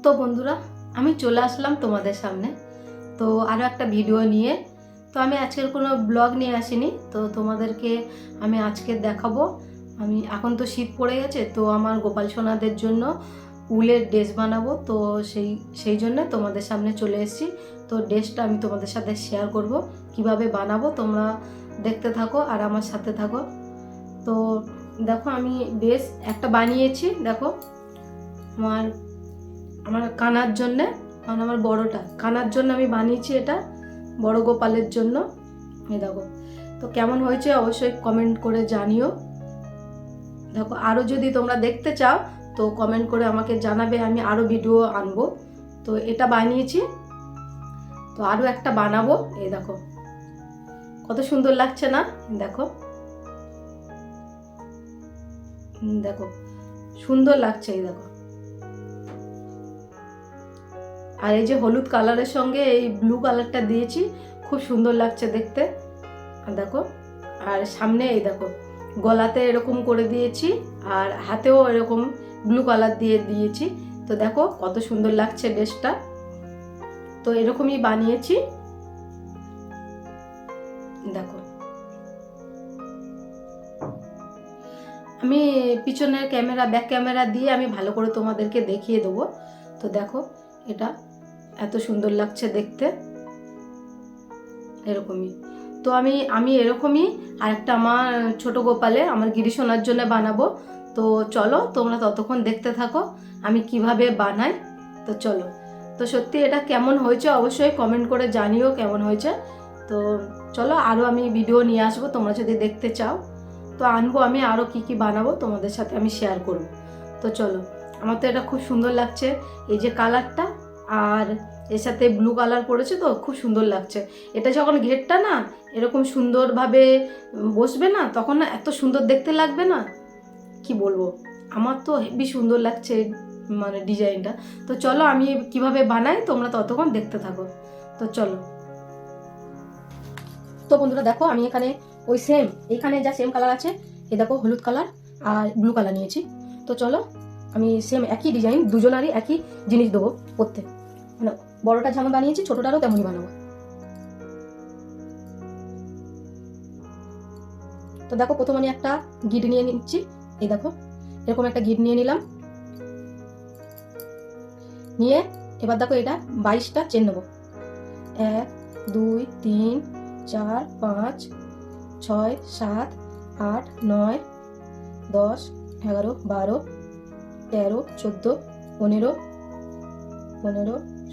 তো বন্ধুরা, আমি চলে আসলাম তোমাদের সামনে। তো আরও একটা ভিডিও নিয়ে। তো আমি আজকের কোনো ব্লগ নিয়ে আসিনি, তো তোমাদেরকে আমি আজকে দেখাবো। আমি এখন তো শীত পড়ে গেছে, তো আমার গোপাল সোনাদের জন্য উলের ড্রেস বানাবো। তো সেই জন্য তোমাদের সামনে চলে এসেছি। তো ড্রেসটা আমি তোমাদের সাথে শেয়ার করব কিভাবে বানাবো। তোমরা দেখতে থাকো আর আমার সাথে থাকো। তো দেখো, আমি ড্রেস একটা বানিয়েছি। দেখো, আমার আমার কানার জন্যে, মানে আমার বড়টা কানার জন্য আমি বানিয়েছি, এটা বড় গোপালের জন্য। এই দেখো, তো কেমন হয়েছে অবশ্যই কমেন্ট করে জানিও। দেখো, আরও যদি তোমরা দেখতে চাও তো কমেন্ট করে আমাকে জানাবে, আমি আরও ভিডিও আনবো। তো এটা বানিয়েছি, তো আরও একটা বানাবো। এই দেখো কত সুন্দর লাগছে না? দেখো দেখো সুন্দর লাগছে। এই দেখো, আর এই যে হলুদ কালারের সঙ্গে এই ব্লু কালারটা দিয়েছি, খুব সুন্দর লাগছে দেখতে। আর দেখো, আর সামনে এই দেখো গলাতে এরকম করে দিয়েছি, আর হাতেও এরকম ব্লু কালার দিয়ে দিয়েছি। তো দেখো কত সুন্দর লাগছে ড্রেসটা। তো এরকমই বানিয়েছি। দেখো, আমি পিছনের ব্যাক ক্যামেরা দিয়ে আমি ভালো করে তোমাদেরকে দেখিয়ে দেবো। তো দেখো, এটা এত সুন্দর লাগছে দেখতে, এরকমই। তো আমি এরকমই আরেকটা আমার ছোট গোপালে আমার গিরি সোনার জন্য বানাবো। তো চলো, তোমরা ততক্ষণ দেখতে থাকো আমি কিভাবে বানাই। তো চলো, তো সত্যি এটা কেমন হয়েছে অবশ্যই কমেন্ট করে জানিও কেমন হয়েছে। তো চলো, আরও আমি ভিডিও নিয়ে আসবো, তোমরা যদি দেখতে চাও তো আনবো। আমি আরও কি কি বানাবো তোমাদের সাথে আমি শেয়ার করব। তো চলো, আমার তো এটা খুব সুন্দর লাগছে, এই যে কালারটা, আর এর সাথে ব্লু কালার পড়েছে, তো খুব সুন্দর লাগছে। এটা যখন ঘেরটা না এরকম সুন্দরভাবে বসবে না, তখন না এত সুন্দর দেখতে লাগবে না, কি বলবো। আমার তো হেবি সুন্দর লাগছে মানে ডিজাইনটা। তো চলো, আমি কিভাবে বানাই তোমরা ততক্ষণ দেখতে থাকো। তো চলো। তো বন্ধুরা দেখো, আমি এখানে ওই এখানে যা সেম কালার আছে, এই দেখো হলুদ কালার আর ব্লু কালার নিয়েছি। তো চলো, আমি সেম একই ডিজাইন দুজনারই একই জিনিস দেবো প্রত্যেক, মানে বড়টা যেমন বানিয়েছি ছোটটারও তেমনই বানাবো। তো দেখো, প্রথম আমি একটা গিট নিয়ে নিচ্ছি। এই দেখো, এরকম একটা গিট নিয়ে নিলাম। নিয়ে এবার দেখো, এটা 22টা চেন নেবো। 1 2 3 4 5 6 7 8 9 10 11 12 13 14 15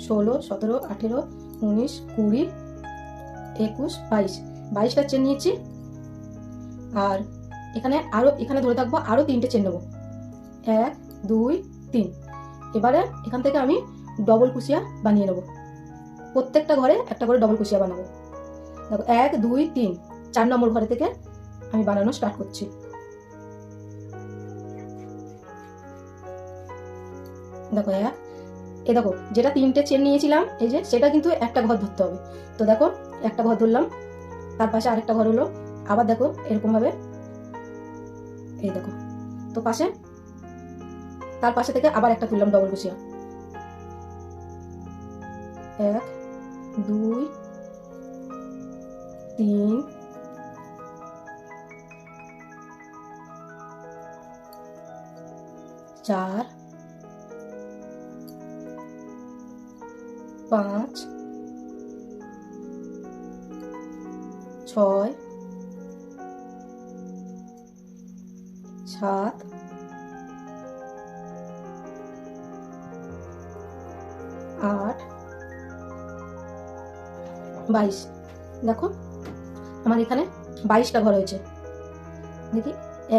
16 17 18 19 20 21 22টা চেন নিয়েছি। আর এখানে ধরে থাকবো, আরো 3টে চেন নেবো। 1 2 3। এবারে এখান থেকে আমি ডবল কুশিয়া বানিয়ে নেবো। প্রত্যেকটা ঘরে একটা করে ডবল কুশিয়া বানাবো। দেখো, 1 2 3 4 নম্বর ঘরে থেকে আমি বানানো স্টার্ট করছি। দেখো, দেখো যেটা 3টে চেন নিয়েছিলাম, এই যে সেটা কিন্তু একটা ঘর ধরতে হবে। তো দেখো, একটা ঘর ধরলাম, তার পাশে আরেকটা ঘর হলো। আবার দেখো এরকম ভাবে, এই দেখো, তো তার পাশে থেকে আবার একটা তুললাম ডবল কুশিয়া। 1 2 3 4 5 6 7 8 22। দেখো, আমার এখানে 22টা ঘর হয়েছে। দেখি,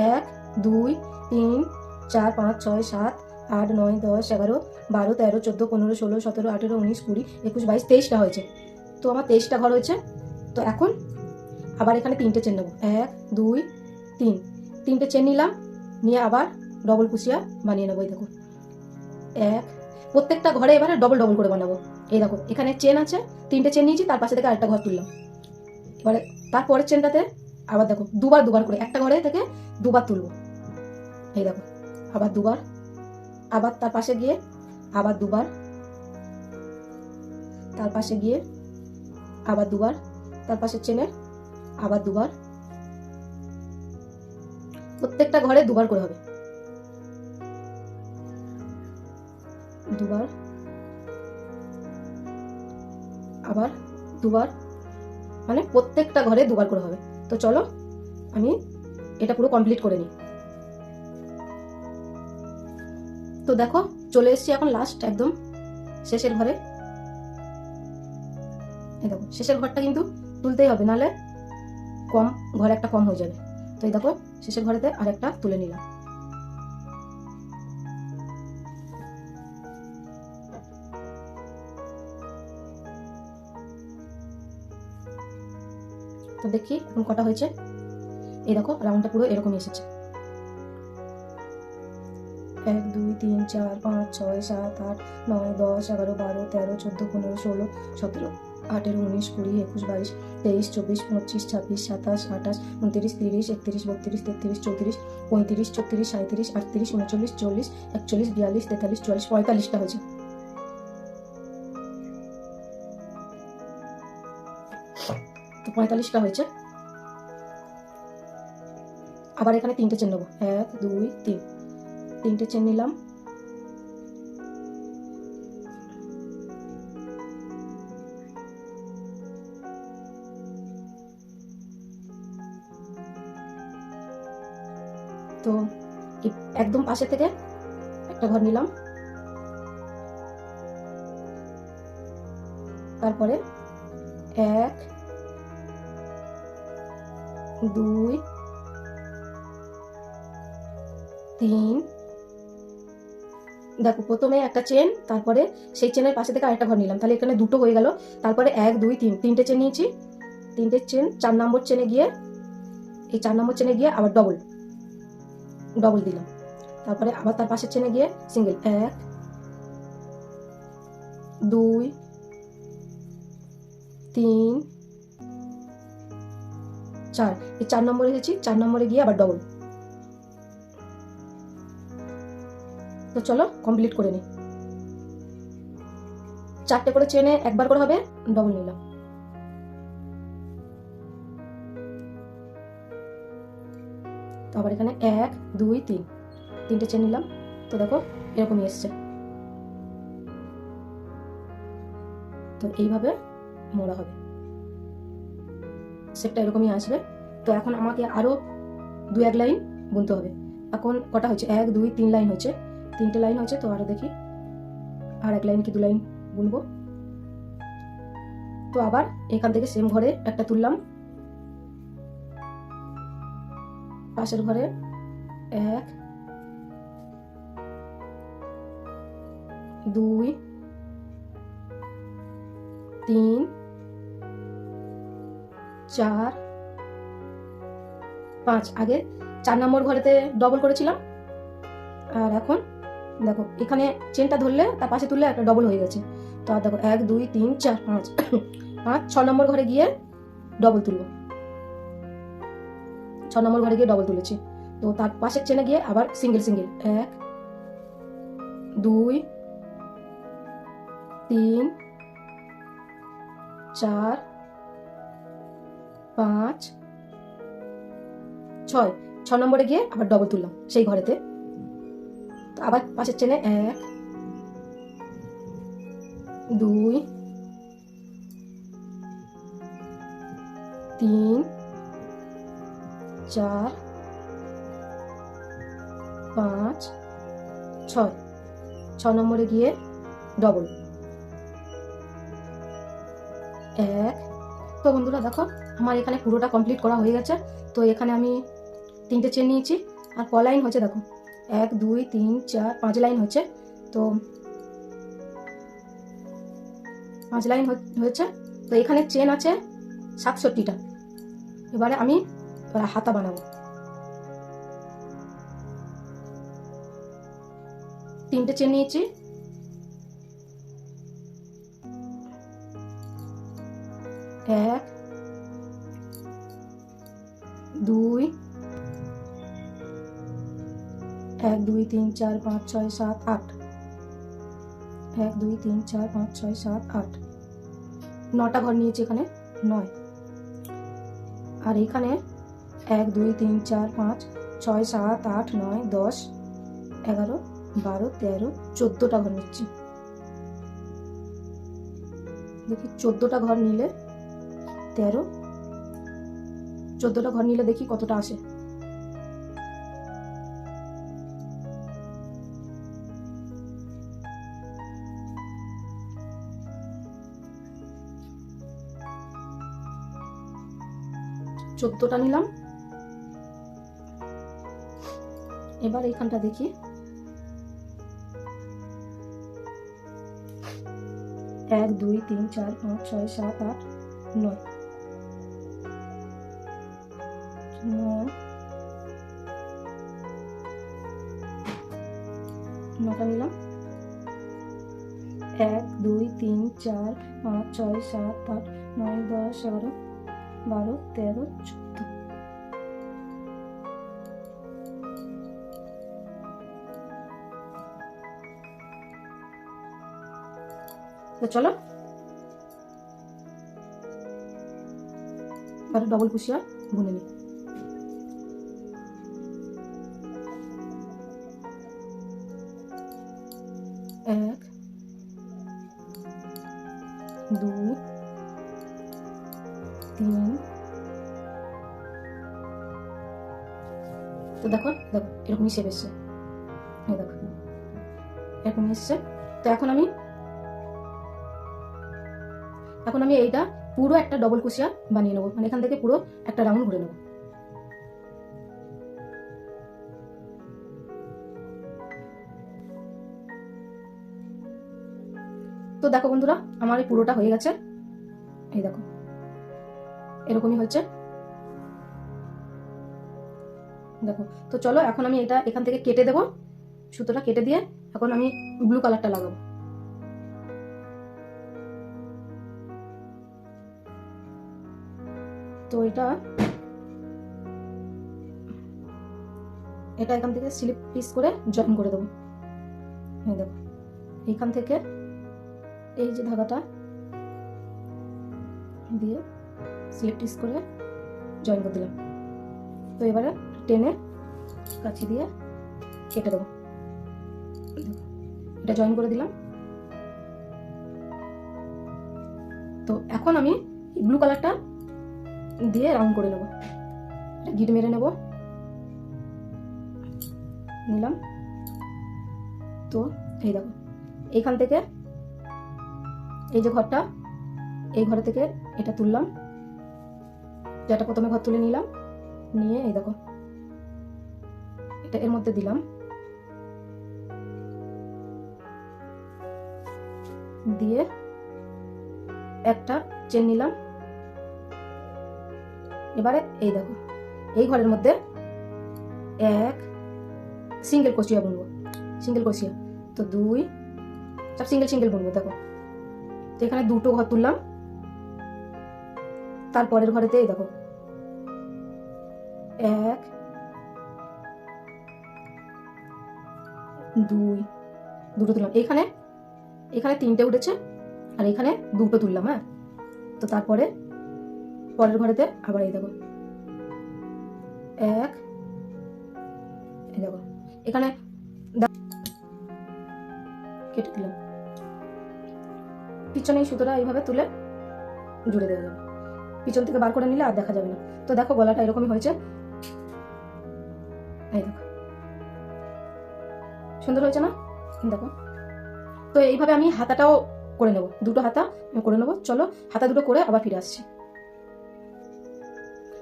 1 2 3 4 5 6 7 8 9 10 11 12 13 14 15 16 17 18 19 20 21 22 23টা হয়েছে। তো আমার 23টা ঘর হয়েছে। তো এখন আবার এখানে 3টে চেন নেবো। 1 2 3। 3টে চেন নিলাম, নিয়ে আবার ডবল কুশিয়া বানিয়ে নেবো। এই দেখো, প্রত্যেকটা ঘরে এবারে ডবল ডবল করে বানাবো। এই দেখো, এখানে চেন আছে, 3টে চেন নিয়েছি, তার পাশে থেকে আরেকটা ঘর তুললাম। এবারে তারপরের চেনটাতে আবার দেখো দুবার করে একটা ঘরে থেকে দুবার তুলবো। এই দেখো, আবার দুবার, আবার তার পাশে গিয়ে আবার দুবার, তার পাশে গিয়ে আবার দুবার, তার পাশের চেনে আবার দুবার, প্রত্যেকটা ঘরে দুবার করে হবে, দুবার, আবার দুবার, মানে প্রত্যেকটা ঘরে দুবার করে হবে। তো চলো আমি এটা পুরো কমপ্লিট করে নিই। তো দেখো চলে এসেছি এখন লাস্ট একদম শেষের ঘরে। এই দেখো শেষের ঘরটা কিন্তু তুলতেই হবে, নাহলে কম ঘরে একটা কম হয়ে যাবে। তো এই দেখো শেষের ঘরেতে আরেকটা তুলে নিলাম। তো দেখি এখন কটা হয়েছে। এই দেখো রাউন্ডটা পুরো এরকমই এসেছে। 1 2 3 4 5 6 7 8 9 10 11 12 13 14 15 16 17 18 19 20 21 22 23 24 25 26 27 28 29 30 31 32 33 34 35 36 37 38 39 40 41 42 43 44 45টা হয়েছে। তো 45টা হয়েছে। আবার এখানে 3টে চেন নেবো, 1 2 3, 3টে চেন নিলাম। তো একদম পাশে থেকে একটা ঘর নিলাম, তারপরে 1 2 3, দেখো প্রথমে একটা চেন, তারপরে সেই চেনের পাশে থেকে আরেকটা ঘর নিলাম, তাহলে এখানে দুটো হয়ে গেল। তারপরে 1 2 3, 3টে চেন নিয়েছি, 3টে চেন 4 নম্বর চেনে গিয়ে, এই 4 নম্বর চেনে গিয়ে আবার ডবল দিলাম, তারপরে আবার তার পাশের চেনে গিয়ে সিঙ্গেল 1 2 3 4, এই 4 নম্বরে এসেছি, 4 নম্বরে গিয়ে আবার ডবল। তো চলো কমপ্লিট করে নিই। 4টে করে চেনে একবার করে হবে, ডবল নিলাম। তো আবার এখানে 1 2 3, 3টে চেন নিলাম। তো দেখো এরকমই এসছে। তো এইভাবে মোড়া হবে, শেপটা এরকমই আসবে। তো এখন আমাকে আরো 2-1 লাইন বুনতে হবে। এখন কটা হয়েছে, 1 2 3 লাইন হয়েছে, 3টে লাইন হয়েছে। তো আরো দেখি আর 1 লাইন কি 2 লাইন বুনবো। তো আবার এখান থেকে সেম ঘরে একটা তুললাম, পাশের ঘরে 1 2 3 4 5, আগে 4 নম্বর ঘরেতে ডবল করেছিলাম, আর এখন দেখো এখানে চেনটা ধরলে তার পাশে তুললে একটা ডবল হয়ে গেছে। তো আর দেখো 1 2 3 4 5 5 6 নম্বর ঘরে গিয়ে ডবল তুলবো, 6 নম্বর ঘরে গিয়ে ডবল তুলেছি। তো তার পাশের চেনে গিয়ে আবার সিঙ্গেল 1 2 3 4 5 6, 6 নম্বরে গিয়ে আবার ডবল তুললাম সেই ঘরেতে। তো আবার পাশের চেনে 1 2 3 4 5 6, 6 নম্বরে গিয়ে ডবল 1। তো বন্ধুরা দেখো আমার এখানে পুরোটা কমপ্লিট করা হয়ে গেছে। তো এখানে আমি 3টে চেন নিয়েছি, আর ক লাইন হচ্ছে দেখো 1 2 3 4 5 লাইন হচ্ছে। তো 5 লাইন হয়েছে। তো এখানে চেন আছে 67টা। এবারে আমি হাতা বানাবো। 3টে চেন নিয়েছি, 1 2 1 2 3 4 5 6 7 8, 1 2 3 4 5 6 7 8, 9টা ঘর নিয়েছি এখানে, 9। আর এখানে 1 2 3 4 5 6 7 8 9 10 11 12 13 14টা ঘর নিচ্ছি। দেখি 14টা ঘর নিলে 13, 14টা ঘর নিলে দেখি কতটা আসে। চোদ্দটা নিলাম। এবার এইখানটা দেখি, 1 2 3 4 5 6 7 8 9, 9টা নিলাম। 1 2 3 4 5 6 7 8 9 10 11 12 13 14। তো চলো এবার ডবল কুশিয়া বুনে নিই। 1 2 3। তো দেখো দেখো এরকমই শেপ এসছে, এই দেখো এরকমই এসছে। তো এখন আমি এইটা পুরো একটা ডবল কুশিয়া বানিয়ে নেবো, মানে এখান থেকে পুরো একটা রাউন্ড ঘুরে নেবো। তো দেখো বন্ধুরা, আমার এই পুরোটা হয়ে গেছে, এই দেখো এরকমই হয়েছে দেখো। তো চলো এখন আমি এটা এখান থেকে কেটে দেবো, সুতোটা কেটে দিয়ে এখন আমি ব্লু কালারটা লাগাবো। তো এটা এখান থেকে স্লিপ পিস করে জয়েন করে দেবো। এই দেখো এইখান থেকে এই যে ধাগাটা দিয়ে স্লিপ পিস করে জয়েন করে দিলাম। তো এবারে টেনে কাছি দিয়ে কেটে দেবো, এটা জয়েন করে দিলাম। তো এখন আমি ব্লু কালারটা দিয়ে রাউন্ড করে নেব, গিট মেরে নেব, নিলাম। তো এই দেখো এইখান থেকে এই যে ঘরটা, এই ঘর থেকে এটা তুললাম, যেটা প্রথমে ঘর তুলে নিলাম, নিয়ে এই দেখো এটা এর মধ্যে দিলাম, দিয়ে একটা চেন নিলাম। এবারে এই দেখো এই ঘরের মধ্যে এক সিঙ্গেল ক্রোশিয়া বুনবো, সিঙ্গেল ক্রোশিয়া। তো 2 সব সিঙ্গেল বুনবো। দেখো তো এখানে 2টো ঘর তুললাম, তারপরের ঘরেতে এই দেখো 1 2 দুটো তুললাম, এখানে 3টে উঠেছে আর এখানে 2টো তুললাম। হ্যাঁ, তো তারপরে পরের ঘরেতে আবার এই দেখো 1, এই দেখো এখানে কেটে দিলাম, পিছনে এই সুতোটা এইভাবে তুলে জুড়ে দেওয়া যাবে, পিছন থেকে বার করে নিলে আর দেখা যাবে না। তো দেখো গলাটা এরকমই হয়েছে, এই দেখো সুন্দর হয়েছে না? দেখো তো এইভাবে আমি হাতাটাও করে নেব, 2টো হাতা আমি করে নেব। চলো হাতা 2টো করে আবার ফিরে আসছি।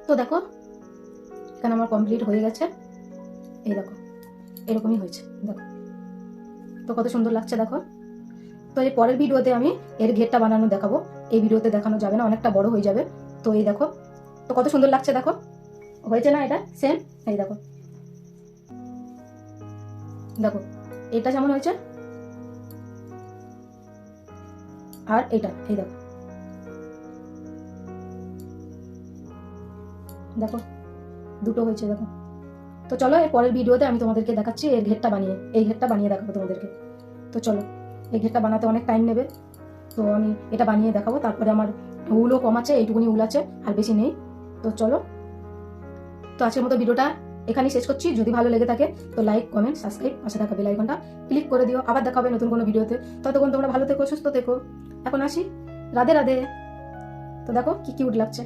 তো দেখো এখানে আমার কমপ্লিট হয়ে গেছে, এই দেখো এরকমই হয়েছে দেখো, তো কত সুন্দর লাগছে দেখো। তো এই পরের ভিডিওতে আমি এর ঘেরটা বানানো দেখাবো, এই ভিডিওতে দেখানো যাবে না, অনেকটা বড় হয়ে যাবে। তো এই দেখো তো কত সুন্দর লাগছে দেখো, হয়েছে না? এটা সেম, এই দেখো দেখো এটা যেমন হয়েছে আর এটা এই দেখো দেখো 2টো হয়েছে দেখো। তো চলো এর পরের ভিডিওতে আমি তোমাদেরকে দেখাচ্ছি এর ঘেরটা বানিয়ে, এই ঘেরটা বানিয়ে দেখাবো তোমাদেরকে। তো চলো এই ঘেরটা বানাতে অনেক টাইম নেবে। তো আমি এটা বানিয়ে দেখাবো। তারপরে আমার উলও কম আছে, এইটুকুনি উল আছে, আর বেশি নেই। তো চলো, তো আজকের মতো ভিডিওটা এখানেই শেষ করছি। যদি ভালো লেগে থাকে তো লাইক, কমেন্ট, সাবস্ক্রাইব, পাশে থাকা বেল আইকনটা ক্লিক করে দিও। আবার দেখা হবে নতুন কোনো ভিডিওতে। ততক্ষণ তোমরা ভালো থেকো, সুস্থ থেকো। এখন আসি, রাধে রাধে। তো দেখো কি কিউট লাগছে।